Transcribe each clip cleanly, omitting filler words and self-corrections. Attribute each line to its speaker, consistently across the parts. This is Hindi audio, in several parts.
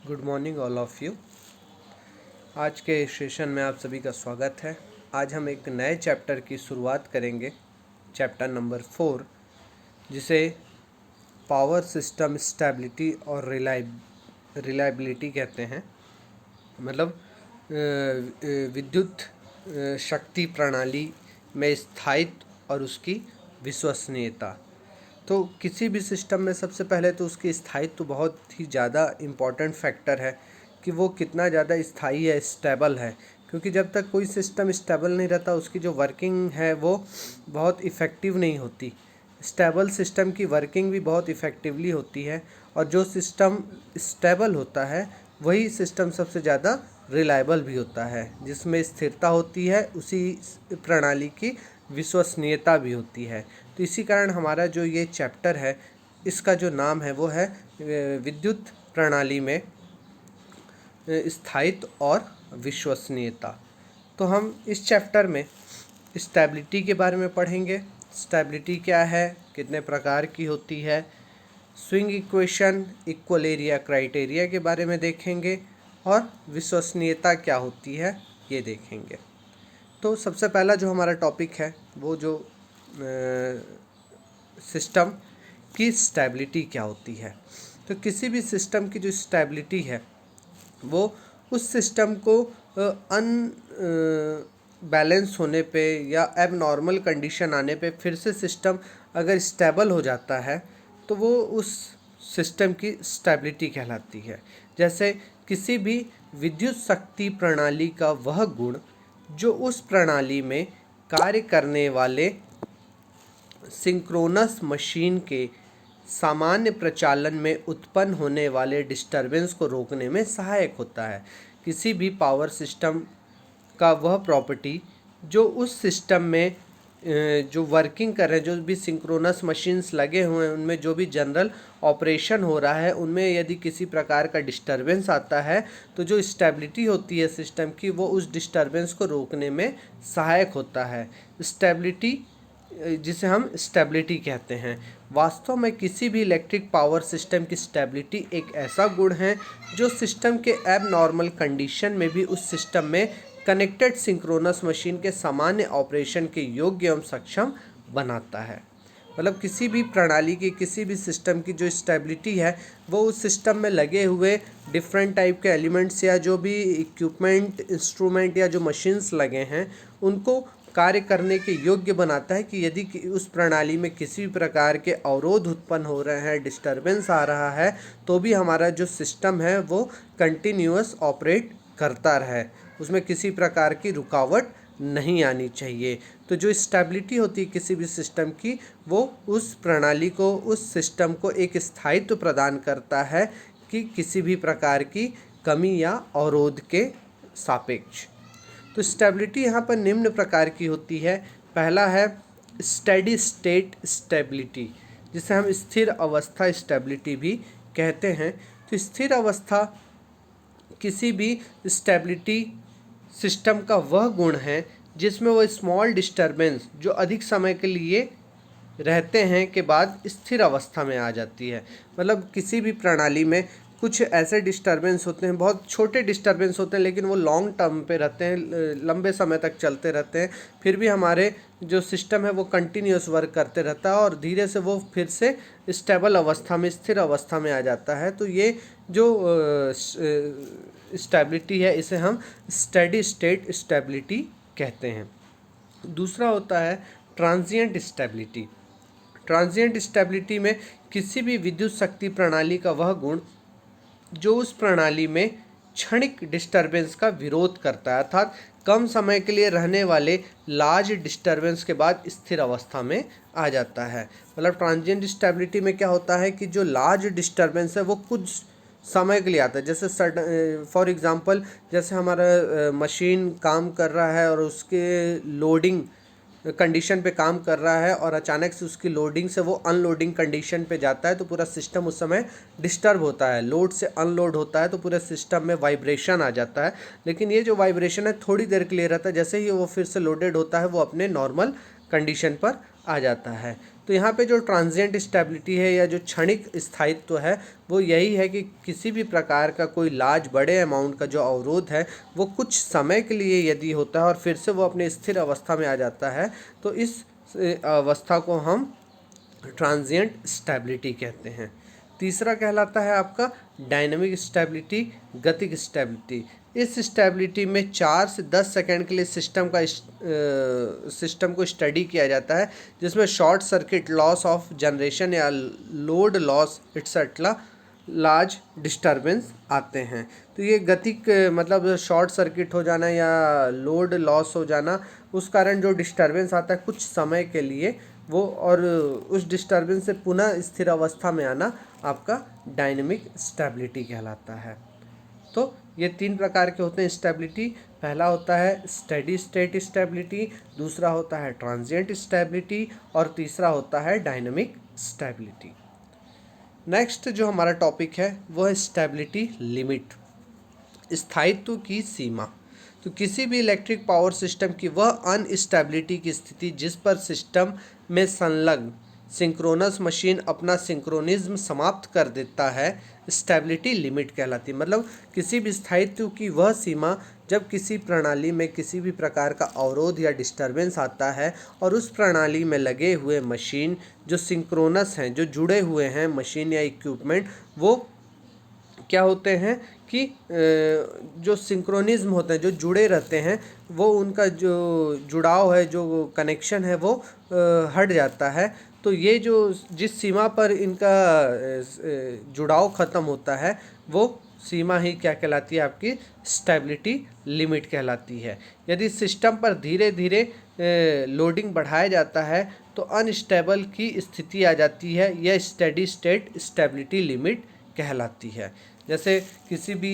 Speaker 1: Good morning all of you. आज के सेशन में आप सभी का स्वागत है। आज हम एक नए चैप्टर की शुरुआत करेंगे, चैप्टर नंबर 4, जिसे पावर सिस्टम स्टेबिलिटी और रिलायबिलिटी कहते हैं। मतलब विद्युत शक्ति प्रणाली में स्थायित्व और उसकी विश्वसनीयता। तो किसी भी सिस्टम में सबसे पहले तो उसकी स्थायित्व बहुत ही ज़्यादा इम्पॉर्टेंट फैक्टर है कि वो कितना ज़्यादा स्थायी है, स्टेबल है। क्योंकि जब तक कोई सिस्टम स्टेबल नहीं रहता, उसकी जो वर्किंग है वो बहुत इफ़ेक्टिव नहीं होती। स्टेबल सिस्टम की वर्किंग भी बहुत इफ़ेक्टिवली होती है, और जो सिस्टम स्टेबल होता है वही सिस्टम सबसे ज़्यादा रिलायबल भी होता है। जिसमें स्थिरता होती है, उसी प्रणाली की विश्वसनीयता भी होती है। तो इसी कारण हमारा जो ये चैप्टर है, इसका जो नाम है वो है विद्युत प्रणाली में स्थायित्व और विश्वसनीयता। तो हम इस चैप्टर में स्टेबिलिटी के बारे में पढ़ेंगे। स्टेबिलिटी क्या है, कितने प्रकार की होती है, swing equation, equal area criteria के बारे में देखेंगे, और विश्वसनीयता क्या होती है ये देखेंगे। तो सबसे पहला जो हमारा टॉपिक है वो जो सिस्टम की स्टेबिलिटी क्या होती है। तो किसी भी सिस्टम की जो स्टेबिलिटी है वो उस सिस्टम को बैलेंस होने पे या एबनॉर्मल कंडीशन आने पे फिर से सिस्टम अगर स्टेबल हो जाता है तो वो उस सिस्टम की स्टेबिलिटी कहलाती है। जैसे किसी भी विद्युत शक्ति प्रणाली का वह गुण जो उस प्रणाली में कार्य करने वाले सिंक्रोनस मशीन के सामान्य प्रचालन में उत्पन्न होने वाले डिस्टरबेंस को रोकने में सहायक होता है। किसी भी पावर सिस्टम का वह प्रॉपर्टी जो उस सिस्टम में जो वर्किंग कर रहे हैं, जो भी सिंक्रोनस मशीन्स लगे हुए हैं, उनमें जो भी जनरल ऑपरेशन हो रहा है, उनमें यदि किसी प्रकार का डिस्टरबेंस आता है तो जो स्टेबिलिटी होती है सिस्टम की, वो उस डिस्टरबेंस को रोकने में सहायक होता है। स्टेबिलिटी, जिसे हम स्टेबिलिटी कहते हैं, वास्तव में किसी भी इलेक्ट्रिक पावर सिस्टम की स्टेबिलिटी एक ऐसा गुण है जो सिस्टम के एबनॉर्मल कंडीशन में भी उस सिस्टम में कनेक्टेड सिंक्रोनस मशीन के सामान्य ऑपरेशन के योग्य एवं सक्षम बनाता है। मतलब किसी भी प्रणाली की, किसी भी सिस्टम की जो स्टेबिलिटी है वो उस सिस्टम में लगे हुए डिफरेंट टाइप के एलिमेंट्स या जो भी इक्विपमेंट, इंस्ट्रूमेंट या जो मशीन्स लगे हैं उनको कार्य करने के योग्य बनाता है कि यदि उस प्रणाली में किसी भी प्रकार के अवरोध उत्पन्न हो रहे हैं, डिस्टरबेंस आ रहा है, तो भी हमारा जो सिस्टम है वो कंटिन्यूअस ऑपरेट करता रहे, उसमें किसी प्रकार की रुकावट नहीं आनी चाहिए। तो जो स्टेबिलिटी होती है किसी भी सिस्टम की, वो उस प्रणाली को, उस सिस्टम को एक स्थायित्व प्रदान करता है कि किसी भी प्रकार की कमी या अवरोध के सापेक्ष। तो स्टेबिलिटी यहाँ पर निम्न प्रकार की होती है। पहला है स्टेडी स्टेट स्टेबिलिटी, जिसे हम स्थिर अवस्था स्टेबिलिटी भी कहते हैं। तो स्थिर अवस्था किसी भी स्टेबिलिटी सिस्टम का वह गुण है जिसमें वो स्मॉल डिस्टरबेंस जो अधिक समय के लिए रहते हैं के बाद स्थिर अवस्था में आ जाती है। मतलब किसी भी प्रणाली में कुछ ऐसे डिस्टरबेंस होते हैं, बहुत छोटे डिस्टरबेंस होते हैं, लेकिन वो लॉन्ग टर्म पे रहते हैं, लंबे समय तक चलते रहते हैं। फिर भी हमारे जो सिस्टम है वो कंटिन्यूस वर्क करते रहता है और धीरे से वो फिर से स्टेबल अवस्था में, स्थिर अवस्था में आ जाता है। तो ये जो स्टेबिलिटी है इसे हम स्टेडी स्टेट स्टेबिलिटी कहते हैं। दूसरा होता है ट्रांजिएंट स्टेबिलिटी। ट्रांजिएंट स्टेबिलिटी में किसी भी विद्युत शक्ति प्रणाली का वह गुण जो उस प्रणाली में क्षणिक डिस्टरबेंस का विरोध करता है, अर्थात कम समय के लिए रहने वाले लार्ज डिस्टरबेंस के बाद स्थिर अवस्था में आ जाता है। मतलब ट्रांजिएंट स्टेबिलिटी में क्या होता है कि जो लार्ज डिस्टरबेंस है वो कुछ समय के लिए आता है। जैसे फॉर एग्जांपल, जैसे हमारा मशीन काम कर रहा है और उसके लोडिंग कंडीशन पे काम कर रहा है और अचानक से उसकी लोडिंग से वो अनलोडिंग कंडीशन पे जाता है, तो पूरा सिस्टम उस समय डिस्टर्ब होता है। लोड से अनलोड होता है तो पूरे सिस्टम में वाइब्रेशन आ जाता है। लेकिन ये जो वाइब्रेशन है थोड़ी देर के लिए रहता है, जैसे ही वो फिर से लोडेड होता है वो अपने नॉर्मल कंडीशन पर आ जाता है। तो यहाँ पे जो ट्रांजिएंट स्टेबिलिटी है या जो क्षणिक स्थायित्व है वो यही है कि किसी भी प्रकार का कोई लार्ज बड़े अमाउंट का जो अवरोध है वो कुछ समय के लिए यदि होता है और फिर से वो अपने स्थिर अवस्था में आ जाता है, तो इस अवस्था को हम ट्रांजिएंट स्टेबिलिटी कहते हैं। तीसरा कहलाता है आपका डायनेमिक स्टेबिलिटी, गतिक स्टेबिलिटी। इस स्टेबिलिटी में 4 से 10 सेकंड के लिए सिस्टम को स्टडी किया जाता है, जिसमें short circuit, loss of generation या load loss etcetera large disturbance आते हैं। तो ये गतिक मतलब शॉर्ट सर्किट हो जाना या लोड लॉस हो जाना, उस कारण जो डिस्टरबेंस आता है कुछ समय के लिए वो, और उस डिस्टरबेंस से पुनः स्थिर अवस्था में आना आपका डायनेमिक स्टेबिलिटी कहलाता है। तो ये 3 प्रकार के होते हैं स्टेबिलिटी। पहला होता है स्टेडी स्टेट स्टेबिलिटी, दूसरा होता है ट्रांजिएंट स्टेबिलिटी और तीसरा होता है डायनेमिक स्टेबिलिटी। नेक्स्ट जो हमारा टॉपिक है वो है स्टेबिलिटी लिमिट, स्थायित्व की सीमा। तो किसी भी इलेक्ट्रिक पावर सिस्टम की वह अनस्टेबिलिटी की स्थिति जिस पर सिस्टम में संलग्न सिंक्रोनस मशीन अपना सिंक्रोनिज्म समाप्त कर देता है, स्टेबिलिटी लिमिट कहलाती है। मतलब किसी भी स्थायित्व की वह सीमा जब किसी प्रणाली में किसी भी प्रकार का अवरोध या डिस्टरबेंस आता है और उस प्रणाली में लगे हुए मशीन जो सिंक्रोनस हैं, जो जुड़े हुए हैं मशीन या इक्विपमेंट, वो क्या होते हैं कि जो सिंक्रोनिज्म होते हैं, जो जुड़े रहते हैं, वो उनका जो जुड़ाव है, जो कनेक्शन है वो हट जाता है। तो ये जो जिस सीमा पर इनका जुड़ाव ख़त्म होता है वो सीमा ही क्या कहलाती है, आपकी स्टेबिलिटी लिमिट कहलाती है। यदि सिस्टम पर धीरे धीरे लोडिंग बढ़ाया जाता है तो अनस्टेबल की स्थिति आ जाती है, यह स्टेडी स्टेट स्टेबिलिटी लिमिट कहलाती है। जैसे किसी भी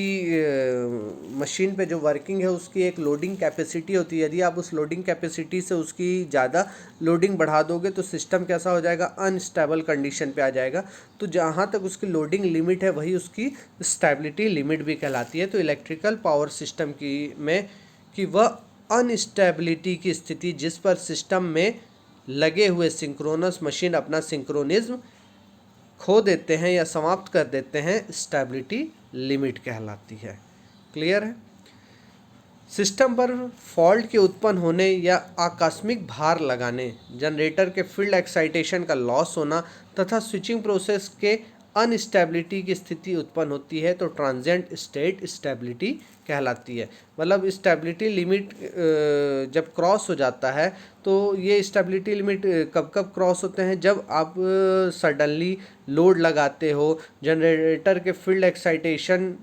Speaker 1: मशीन पे जो वर्किंग है उसकी एक लोडिंग कैपेसिटी होती है, यदि आप उस लोडिंग कैपेसिटी से उसकी ज़्यादा लोडिंग बढ़ा दोगे तो सिस्टम कैसा हो जाएगा, अनस्टेबल कंडीशन पे आ जाएगा। तो जहाँ तक उसकी लोडिंग लिमिट है वही उसकी स्टेबिलिटी लिमिट भी कहलाती है। तो इलेक्ट्रिकल पावर सिस्टम की वह अनस्टेबिलिटी की स्थिति जिस पर सिस्टम में लगे हुए सिंक्रोनस मशीन अपना सिंक्रोनिज्म खो देते हैं या समाप्त कर देते हैं, स्टेबिलिटी लिमिट कहलाती है। क्लियर है। सिस्टम पर फॉल्ट के उत्पन्न होने या आकस्मिक भार लगाने, जनरेटर के फील्ड एक्साइटेशन का लॉस होना तथा स्विचिंग प्रोसेस के अनस्टेबिलिटी की स्थिति उत्पन्न होती है तो ट्रांजिएंट स्टेट स्टेबिलिटी कहलाती है। मतलब स्टेबिलिटी लिमिट जब क्रॉस हो जाता है तो ये स्टेबिलिटी लिमिट कब कब क्रॉस होते हैं, जब आप सडनली लोड लगाते हो, जनरेटर के फील्ड एक्साइटेशन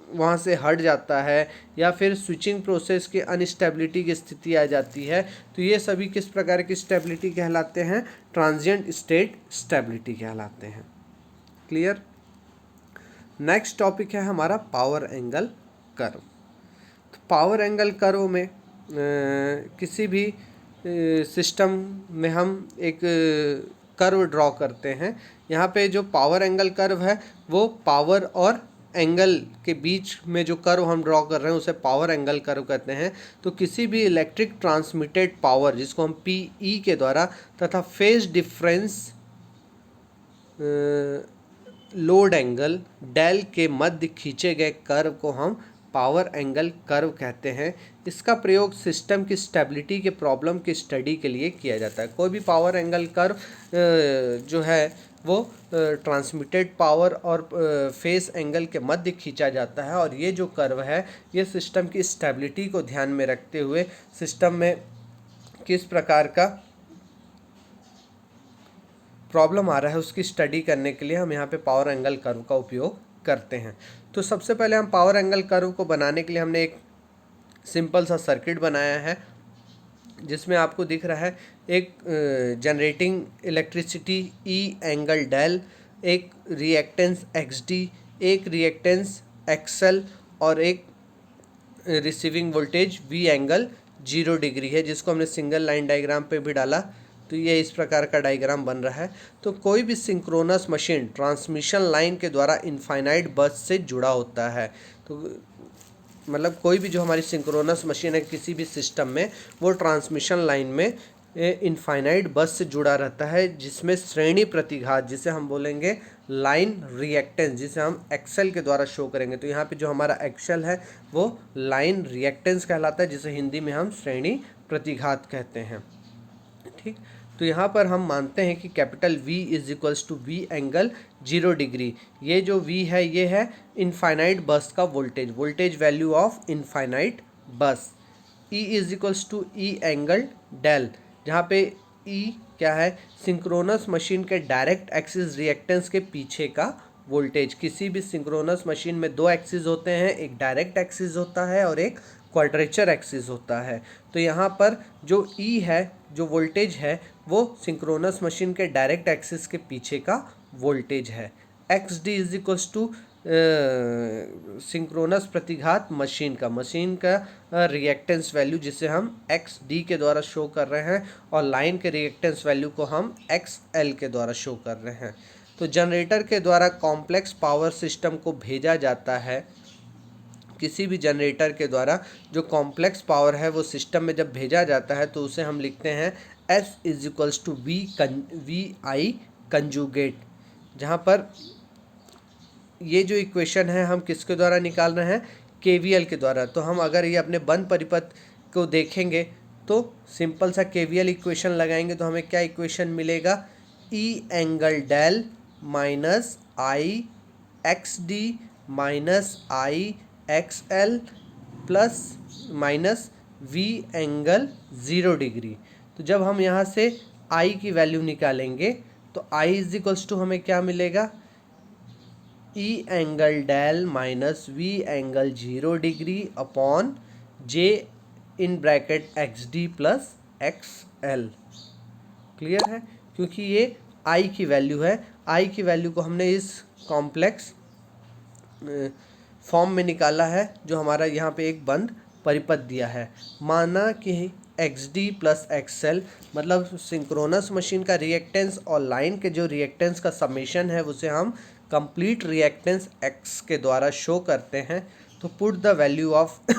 Speaker 1: वहाँ से हट जाता है या फिर स्विचिंग प्रोसेस के अनस्टेबिलिटी की स्थिति आ जाती है। तो ये सभी किस प्रकार की स्टेबिलिटी कहलाते हैं, ट्रांजिएंट स्टेट स्टेबिलिटी कहलाते हैं। क्लियर। नेक्स्ट टॉपिक है हमारा पावर एंगल कर्व। तो पावर एंगल कर्व में किसी भी सिस्टम में हम एक कर्व ड्रॉ करते हैं। यहाँ पे जो पावर एंगल कर्व है वो पावर और एंगल के बीच में जो कर्व हम ड्रॉ कर रहे हैं उसे पावर एंगल कर्व कहते हैं। तो किसी भी इलेक्ट्रिक ट्रांसमिटेड पावर जिसको हम पीई के द्वारा तथा phase difference load angle del के मध्य खींचे गए कर्व को हम पावर एंगल कर्व कहते हैं। इसका प्रयोग सिस्टम की स्टेबिलिटी के प्रॉब्लम की स्टडी के लिए किया जाता है। कोई भी पावर एंगल कर्व जो है वो ट्रांसमिटेड पावर और फेस एंगल के मध्य खींचा जाता है और ये जो कर्व है ये सिस्टम की स्टेबिलिटी को ध्यान में रखते हुए सिस्टम में किस प्रकार का प्रॉब्लम आ रहा है उसकी स्टडी करने के लिए हम यहाँ पे पावर एंगल कर्व का उपयोग करते हैं। तो सबसे पहले हम पावर एंगल कर्व को बनाने के लिए हमने एक सिंपल सा सर्किट बनाया है जिसमें आपको दिख रहा है एक generating electricity E angle del, एक रिएक्टेंस एक्स डी, एक रिएक्टेंस एक्सएल और एक receiving voltage V angle 0 degree है जिसको हमने सिंगल लाइन डायग्राम पे भी डाला। तो ये इस प्रकार का डायग्राम बन रहा है। तो कोई भी सिंक्रोनस मशीन ट्रांसमिशन लाइन के द्वारा इनफाइनाइट बस से जुड़ा होता है। तो मतलब कोई भी जो हमारी सिंक्रोनस मशीन है किसी भी सिस्टम में वो ट्रांसमिशन लाइन में इनफाइनाइट बस से जुड़ा रहता है, जिसमें श्रेणी प्रतिघात, जिसे हम बोलेंगे लाइन रिएक्टेंस, जिसे हम एक्सेल के द्वारा शो करेंगे। तो यहाँ पे जो हमारा एक्सेल है वो लाइन रिएक्टेंस कहलाता है, जिसे हिंदी में हम श्रेणी प्रतिघात कहते हैं। ठीक, तो यहाँ पर हम मानते हैं कि capital V is equals to V angle 0 degree. ये जो V है ये है इनफाइनाइट बस का voltage value of infinite bus. E is equals to E angle del, जहाँ पे E क्या है, सिंक्रोनस मशीन के डायरेक्ट एक्सिस रिएक्टेंस के पीछे का वोल्टेज। किसी भी सिंक्रोनस मशीन में दो एक्सिस होते हैं, एक डायरेक्ट एक्सिस होता है और एक क्वाड्रेचर एक्सिस होता है। तो यहाँ पर जो E है, जो वोल्टेज है, वो सिंक्रोनस मशीन के डायरेक्ट एक्सिस के पीछे का वोल्टेज है। X D is equals to synchronous प्रतिघात मशीन का रिएक्टेंस वैल्यू, जिसे हम एक्स डी के द्वारा शो कर रहे हैं, और लाइन के रिएक्टेंस वैल्यू को हम एक्स एल के द्वारा शो कर रहे हैं। तो जनरेटर के द्वारा कॉम्प्लेक्स पावर सिस्टम को भेजा जाता है। किसी भी जनरेटर के द्वारा जो कॉम्प्लेक्स पावर है वो सिस्टम में जब भेजा जाता है तो उसे हम लिखते हैं S is equals to V I conjugate, जहाँ पर ये जो इक्वेशन है हम किसके द्वारा निकाल रहे हैं, KVL के द्वारा। तो हम अगर ये अपने बंद परिपथ को देखेंगे तो सिंपल सा KVL इक्वेशन लगाएंगे तो हमें क्या इक्वेशन मिलेगा, E angle del minus I X D minus I X L plus minus V angle 0 degree. तो जब हम यहाँ से I की वैल्यू निकालेंगे तो I इज इक्वल्स टू हमें क्या मिलेगा, E angle del minus V angle 0 degree upon J in bracket x d plus x l. Clear है, क्योंकि ये I की वैल्यू है। I की वैल्यू को हमने इस कॉम्प्लेक्स फॉर्म में निकाला है, जो हमारा यहाँ पे एक बंद परिपथ दिया है। माना कि x d plus x L मतलब सिंक्रोनस मशीन का रिएक्टेंस और लाइन के जो रिएक्टेंस का समेशन है उसे हम कंप्लीट रिएक्टेंस एक्स के द्वारा शो करते हैं। तो put the value of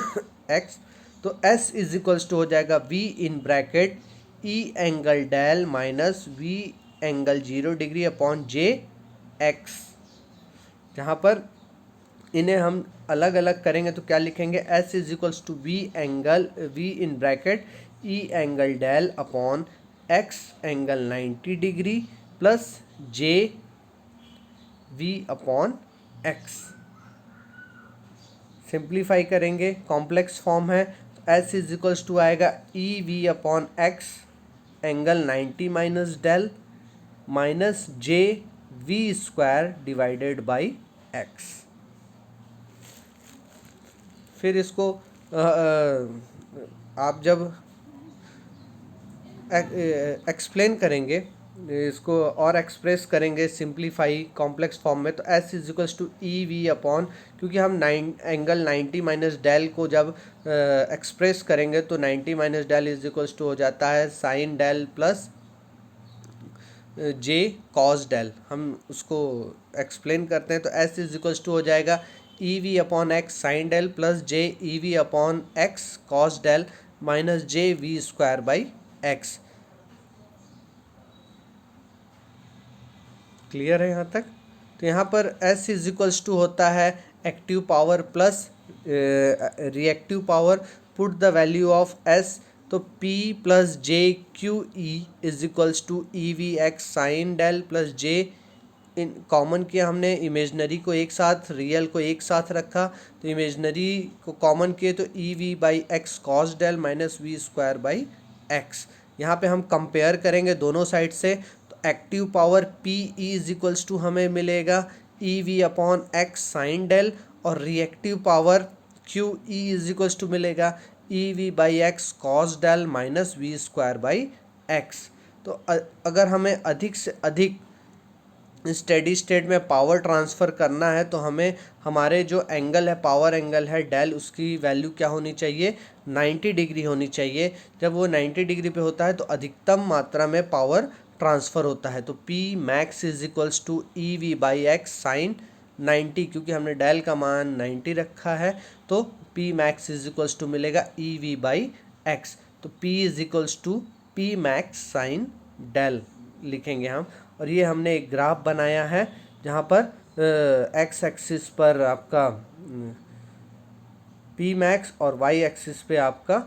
Speaker 1: x, तो एस इज इक्वल्स टू हो जाएगा V in bracket E angle del minus V angle 0 degree upon J x. जहाँ पर इन्हें हम अलग अलग करेंगे तो क्या लिखेंगे, S is equals to V in bracket E angle del upon x angle 90 degree plus J V upon x. Simplify करेंगे, कॉम्प्लेक्स फॉर्म है, एस इज इक्वल्स टू आएगा E V upon x angle 90 minus del minus J V square divided by x. फिर इसको आप जब एक्सप्लेन करेंगे, इसको और एक्सप्रेस करेंगे सिंप्लीफाई कॉम्प्लेक्स फॉर्म में, तो S is equals to E V upon, क्योंकि हम एंगल 90 माइनस डेल को जब एक्सप्रेस करेंगे तो 90 minus del is equals to हो जाता है sine del plus J cos del. हम उसको एक्सप्लेन करते हैं तो एस इज इक्वल्स टू हो जाएगा E V upon x sine del plus J E V upon x cos del minus J V square by x. Clear है यहाँ तक? तो यहाँ पर S इज इक्वल्स टू होता है active power plus reactive power. Put the value of S, तो P plus J Q E is equals to E V x sine del plus J, इन कॉमन किया हमने, इमेजनरी को एक साथ, रियल को एक साथ रखा, तो इमेजनरी को कॉमन किए तो E V by X cos del minus V square by X. यहाँ पे हम कंपेयर करेंगे दोनों साइड से, तो active power P E is equals to हमें मिलेगा E V upon x sine del, और reactive power Q E is equals to मिलेगा E V by X cos del minus V square by x. तो अगर हमें अधिक से अधिक स्टेडी स्टेट में पावर ट्रांसफ़र करना है तो हमें हमारे जो एंगल है, पावर एंगल है डेल, उसकी वैल्यू क्या होनी चाहिए, 90 डिग्री होनी चाहिए। जब वो 90 डिग्री पे होता है तो अधिकतम मात्रा में पावर ट्रांसफ़र होता है। तो P max is equals to E V by x sine 90, क्योंकि हमने डेल का मान 90 रखा है तो P max is equals to मिलेगा ई वी बाई एक्स। तो P is equals to P max sine del लिखेंगे हम। और ये हमने एक ग्राफ बनाया है जहाँ पर एक्स एक्सिस पर आपका पी मैक्स और वाई एक्सिस पे आपका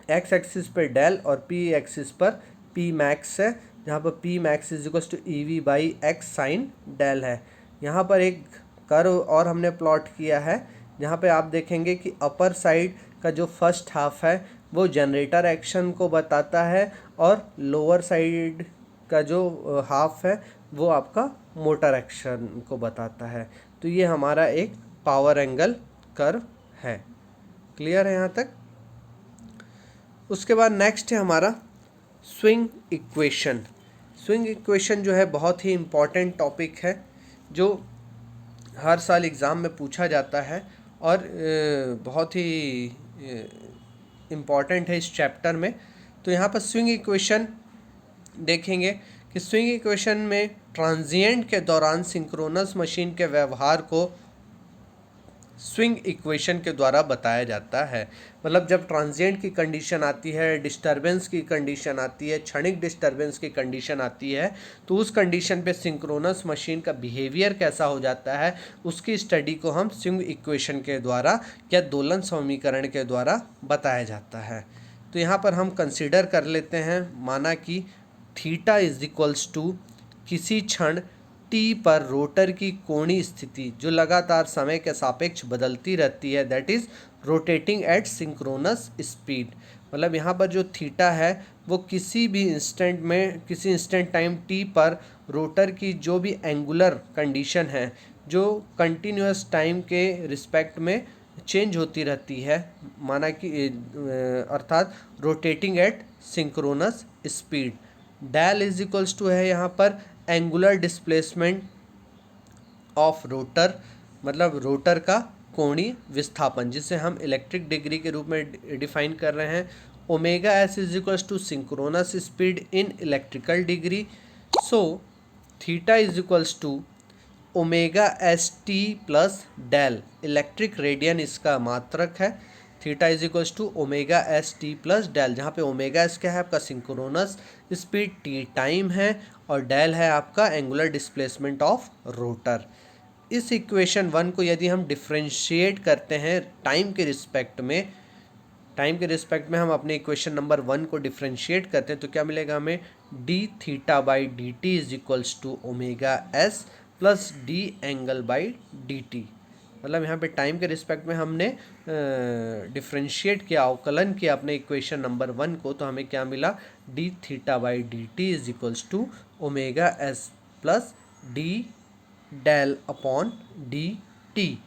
Speaker 1: एक्स एक्सिस पे डेल और पी एक्सिस पर पी मैक्स है, जहाँ पर P max is equal to E V by x sine del है। यहाँ पर एक कर्व और हमने प्लॉट किया है जहाँ पे आप देखेंगे कि अपर साइड का जो फर्स्ट हाफ है वो जनरेटर एक्शन को बताता है और लोअर साइड का जो हाफ है वो आपका मोटर एक्शन को बताता है। तो ये हमारा एक पावर एंगल कर्व है। क्लियर है यहाँ तक? उसके बाद नेक्स्ट है हमारा स्विंग इक्वेशन। स्विंग इक्वेशन जो है बहुत ही इम्पॉर्टेंट टॉपिक है जो हर साल एग्ज़ाम में पूछा जाता है और बहुत ही इम्पॉर्टेंट है इस चैप्टर में। तो यहाँ पर स्विंग इक्वेशन देखेंगे कि स्विंग इक्वेशन में ट्रांजिएंट के दौरान सिंक्रोनस मशीन के व्यवहार को स्विंग इक्वेशन के द्वारा बताया जाता है। मतलब जब ट्रांजिएंट की कंडीशन आती है, डिस्टरबेंस की कंडीशन आती है, क्षणिक डिस्टरबेंस की कंडीशन आती है, तो उस कंडीशन पे सिंक्रोनस मशीन का बिहेवियर कैसा हो जाता है उसकी स्टडी को हम स्विंग इक्वेशन के द्वारा या दोलन समीकरण के द्वारा बताया जाता है। तो यहाँ पर हम कंसिडर कर लेते हैं, माना कि थीटा इज इक्वल्स टू किसी क्षण टी पर रोटर की कोणीय स्थिति जो लगातार समय के सापेक्ष बदलती रहती है, that is rotating at synchronous speed. मतलब यहाँ पर जो थीटा है वो किसी भी इंस्टेंट में, किसी इंस्टेंट टाइम टी पर रोटर की जो भी एंगुलर कंडीशन है जो कंटिन्यूस टाइम के रिस्पेक्ट में चेंज होती रहती है, माना कि अर्थात rotating at synchronous speed. Del is equals to है यहाँ पर एंगुलर डिस्प्लेसमेंट ऑफ रोटर, मतलब रोटर का कोणीय विस्थापन जिसे हम इलेक्ट्रिक डिग्री के रूप में डिफाइन कर रहे हैं। Omega s is equals to synchronous speed in electrical degree. So theta is equals to omega s t plus del, electric radian इसका मात्रक है। Theta is equals to omega s t plus del, जहाँ पे ओमेगा एस क्या है आपका सिंक्रोनस स्पीड, टी टाइम है और डेल है आपका एंगुलर डिस्प्लेसमेंट ऑफ रोटर। इस इक्वेशन 1 को यदि हम डिफ्रेंशिएट करते हैं टाइम के रिस्पेक्ट में, हम अपने इक्वेशन नंबर 1 को डिफ्रेंशिएट करते हैं तो क्या मिलेगा हमें, d theta by D t is equals to omega s plus d angle by D t. मतलब यहाँ पे टाइम के रिस्पेक्ट में हमने डिफ्रेंशिएट किया, अवकलन किया अपने इक्वेशन नंबर 1 को, तो हमें क्या मिला, d theta by D t is equals to omega s plus d del upon D t.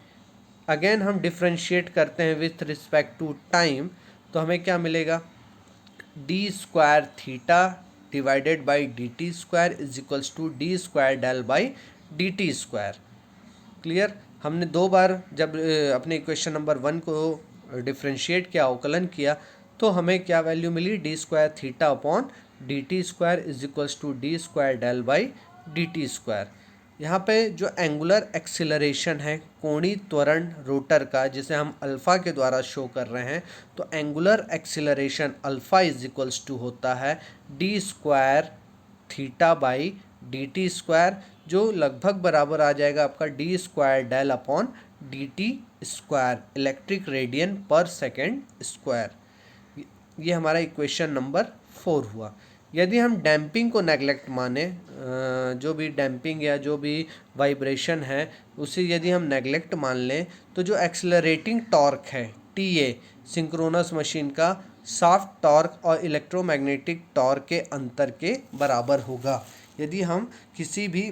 Speaker 1: Again हम डिफ्रेंशिएट करते हैं विथ रिस्पेक्ट टू टाइम, तो हमें क्या मिलेगा, d square theta divided by D T square is equals to d square del by D T square. Clear? हमने 2 बार जब अपने इक्वेशन नंबर 1 को डिफ्रेंशिएट किया, अवकलन किया, तो हमें क्या वैल्यू मिली, d square theta upon D T square is equals to d square del by D T square. यहाँ पे जो एंगुलर एक्सिलरेशन है, कोणीय त्वरण रोटर का, जिसे हम अल्फ़ा के द्वारा शो कर रहे हैं, तो angular acceleration alpha is equals to होता है D square theta by D T square, जो लगभग बराबर आ जाएगा आपका d square del upon D T square, electric radian पर सेकेंड स्क्वायर। ये हमारा इक्वेशन नंबर 4 हुआ। यदि हम डैम्पिंग को नेगलेक्ट माने, जो भी डैम्पिंग या जो भी वाइब्रेशन है उसे यदि हम नेगलेक्ट मान लें, तो जो एक्सेलरेटिंग टॉर्क है टी ए सिंक्रोनस मशीन का सॉफ्ट टॉर्क और इलेक्ट्रोमैग्नेटिक टॉर्क के अंतर के बराबर होगा। यदि हम किसी भी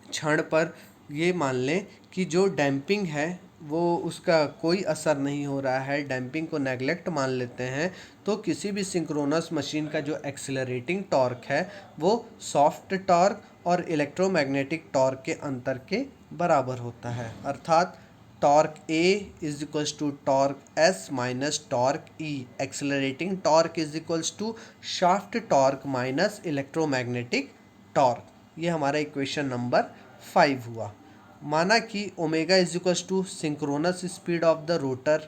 Speaker 1: क्षण पर ये मान लें कि जो डैम्पिंग है वो उसका कोई असर नहीं हो रहा है, डैम्पिंग को नेगलेक्ट मान लेते हैं, तो किसी भी सिंक्रोनस मशीन का जो एक्सेलरेटिंग टॉर्क है वो सॉफ्ट टॉर्क और इलेक्ट्रोमैग्नेटिक टॉर्क के अंतर के बराबर होता है। अर्थात torque A is equals to torque S minus torque E, accelerating torque is equals to shaft torque minus electromagnetic torque. ये हमारा इक्वेशन नंबर 5 हुआ। माना कि omega is equals to synchronous speed of the rotor,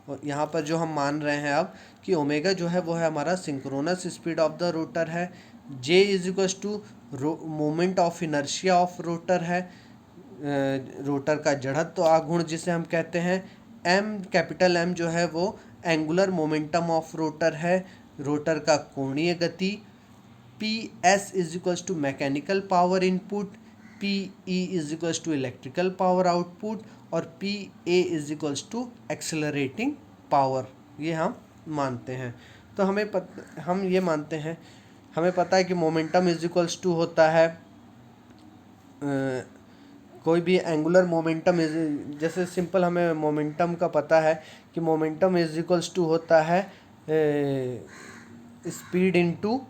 Speaker 1: और यहाँ पर जो हम मान रहे हैं अब कि ओमेगा जो है वो है हमारा synchronous speed of the rotor है, J is equals to moment of inertia of rotor है, रोटर का जड़त्व आघूर्ण जिसे हम कहते हैं, एम कैपिटल एम जो है वो एंगुलर मोमेंटम ऑफ रोटर है, रोटर का कोणीय गति, P S is equals to mechanical power input, P E is equals to electrical power output और P A is equals to accelerating power, ये हम मानते हैं। तो हम ये मानते हैं, हमें पता है कि मोमेंटम इज इक्वल्स टू होता है कोई भी एंगुलर मोमेंटम इज, जैसे सिंपल हमें मोमेंटम का पता है कि मोमेंटम इज इक्वल्स टू होता है speed into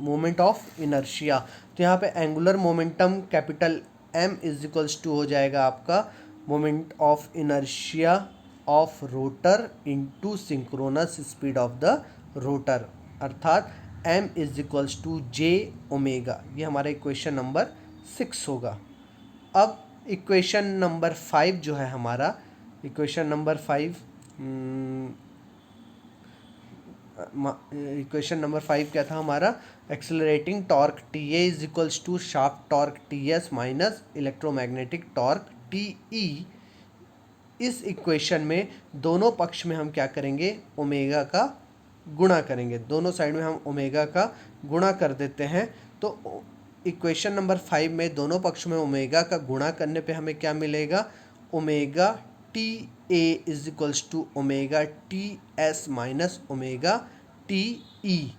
Speaker 1: moment of inertia. तो यहाँ पे angular momentum capital M is equals to हो जाएगा आपका moment of inertia of rotor into synchronous speed of the rotor, अर्थात M is equals to J omega. ये हमारा इक्वेशन नंबर 6 होगा। अब इक्वेशन नंबर 5 जो है हमारा, इक्वेशन नंबर 5 क्या था हमारा, accelerating torque T A is equals to shaft torque T S minus electromagnetic torque T E. इस इक्वेशन में दोनों पक्ष में हम क्या करेंगे, ओमेगा का गुणा करेंगे, दोनों साइड में हम ओमेगा का गुणा कर देते हैं। तो इक्वेशन नंबर 5 में दोनों पक्ष में ओमेगा का गुणा करने पे हमें क्या मिलेगा, omega T A is equals to omega T S minus omega T E.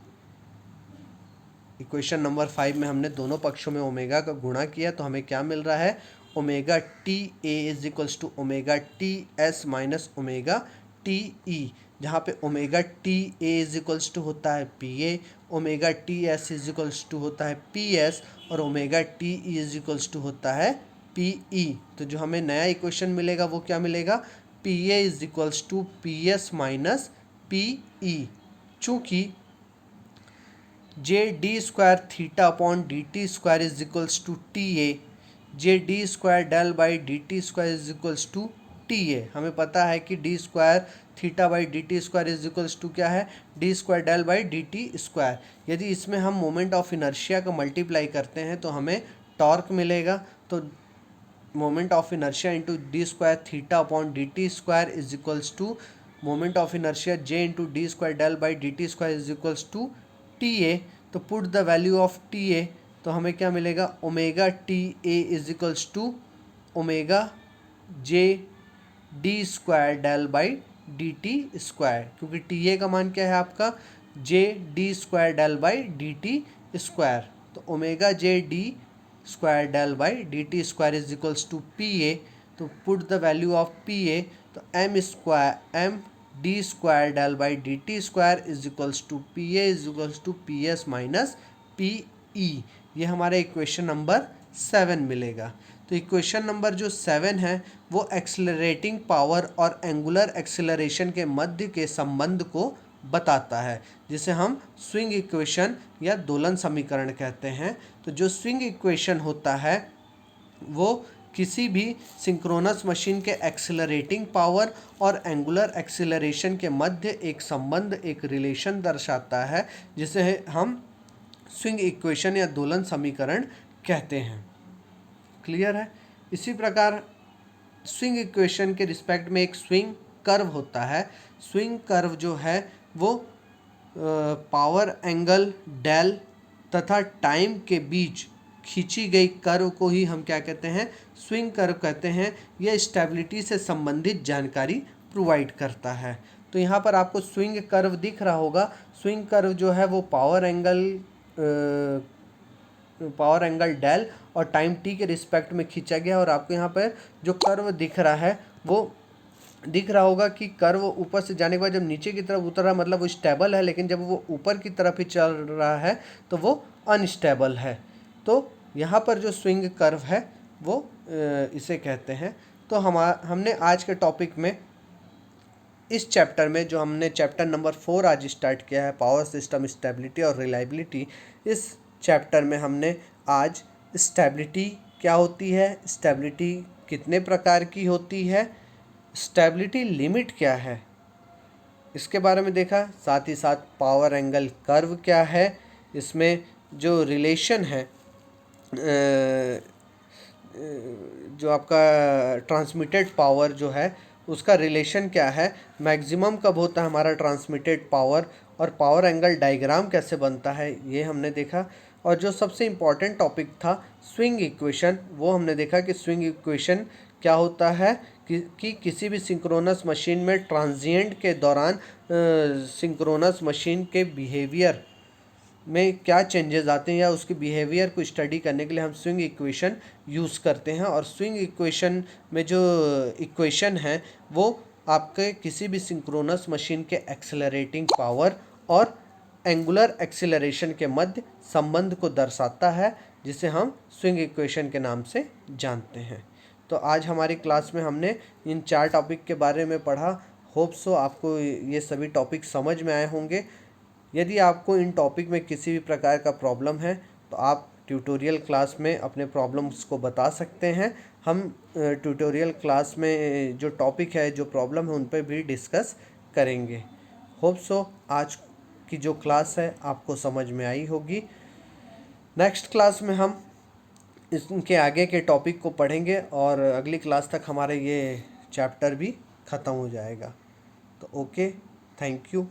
Speaker 1: Equation number 5 में हमने दोनों पक्षों में ओमेगा का गुणा किया तो हमें क्या मिल रहा है, omega T A is equals to omega T S minus omega T E, जहाँ पे omega T A is equals to होता है P A, omega T S is equals to होता है पी एस और omega T E is equals to होता है पी ई। तो जो हमें नया इक्वेशन मिलेगा वो क्या मिलेगा, P A is equals to P S minus P E. चूँकि J D square theta upon D T square is equals to T A, J D square del by D T square is equals to T A, हमें पता है कि D square theta by D T square is equals to क्या है, D square del by D T square. यदि इसमें हम मोमेंट ऑफ इनर्शिया का मल्टीप्लाई करते हैं तो हमें टॉर्क मिलेगा। तो moment of inertia into D square theta upon D T square is equals to moment of inertia J into D square del by D T square is equals to T A. तो put the value of T A, तो हमें क्या मिलेगा, omega T A is equals to omega J D square del by D T square, क्योंकि टी ए का मान क्या है आपका, J D square del by D T square. तो omega J D square del by D T square is equals to P A. तो put the value of P A, तो M D square del by D T square is equals to P A is equals to P S minus P E. ये हमारा इक्वेशन नंबर 7 मिलेगा। तो इक्वेशन नंबर जो 7 है वो एक्सेलरेटिंग पावर और एंगुलर एक्सेलरेशन के मध्य के संबंध को बताता है, जिसे हम स्विंग इक्वेशन या दोलन समीकरण कहते हैं। तो जो स्विंग इक्वेशन होता है वो किसी भी सिंक्रोनस मशीन के एक्सेलरेटिंग पावर और एंगुलर एक्सेलरेशन के मध्य एक संबंध, एक रिलेशन दर्शाता है, जिसे हम स्विंग इक्वेशन या दोलन समीकरण कहते हैं। क्लियर है। इसी प्रकार स्विंग इक्वेशन के रिस्पेक्ट में एक स्विंग कर्व होता है। स्विंग कर्व जो है वो पावर एंगल डेल तथा टाइम के बीच खींची गई कर्व को ही हम क्या कहते हैं, स्विंग कर्व कहते हैं। यह स्टेबिलिटी से संबंधित जानकारी प्रोवाइड करता है। तो यहाँ पर आपको स्विंग कर्व दिख रहा होगा। स्विंग कर्व जो है वो पावर एंगल डेल और टाइम टी के रिस्पेक्ट में खींचा गया, और आपको यहाँ पर जो कर्व दिख रहा है वो दिख रहा होगा कि कर्व ऊपर से जाने के बाद जब नीचे की तरफ उतर रहा मतलब वो स्टेबल है, लेकिन जब वो ऊपर की तरफ ही चल रहा है तो वो अनस्टेबल है। तो यहाँ पर जो स्विंग कर्व है वो इसे कहते हैं। तो हमने आज के टॉपिक में इस चैप्टर में जो हमने चैप्टर नंबर 4 आज स्टार्ट किया है, पावर सिस्टम स्टेबिलिटी और रिलायबिलिटी, इस चैप्टर में हमने आज स्टेबिलिटी क्या होती है, स्टेबिलिटी कितने प्रकार की होती है, स्टेबिलिटी लिमिट क्या है इसके बारे में देखा, साथ ही साथ पावर एंगल कर्व क्या है, इसमें जो रिलेशन है जो आपका ट्रांसमिटेड पावर जो है उसका रिलेशन क्या है, मैक्सिमम कब होता है हमारा ट्रांसमिटेड पावर, और पावर एंगल डायग्राम कैसे बनता है ये हमने देखा। और जो सबसे इम्पॉर्टेंट टॉपिक था स्विंग इक्वेशन, वो हमने देखा कि स्विंग इक्वेशन क्या होता है कि किसी भी सिंक्रोनस मशीन में ट्रांजिएंट के दौरान सिंक्रोनस मशीन के बिहेवियर में क्या चेंजेस आते हैं या उसके बिहेवियर को स्टडी करने के लिए हम स्विंग इक्वेशन यूज़ करते हैं। और स्विंग इक्वेशन में जो इक्वेशन है वो आपके किसी भी सिंक्रोनस मशीन के एक्सेलरेटिंग पावर और एंगुलर एक्सेलरेशन के मध्य संबंध को दर्शाता है, जिसे हम स्विंग इक्वेशन के नाम से जानते हैं। तो आज हमारी क्लास में हमने इन 4 टॉपिक के बारे में पढ़ा। होप सो आपको ये सभी टॉपिक समझ में आए होंगे। यदि आपको इन टॉपिक में किसी भी प्रकार का प्रॉब्लम है तो आप ट्यूटोरियल क्लास में अपने प्रॉब्लम्स को बता सकते हैं। हम ट्यूटोरियल क्लास में जो टॉपिक है, जो प्रॉब्लम है, उन पर भी डिस्कस करेंगे। होप सो आज की जो क्लास है आपको समझ में आई होगी। नेक्स्ट क्लास में हम इसके आगे के टॉपिक को पढ़ेंगे और अगली क्लास तक हमारे ये चैप्टर भी ख़त्म हो जाएगा। तो ओके, थैंक यू।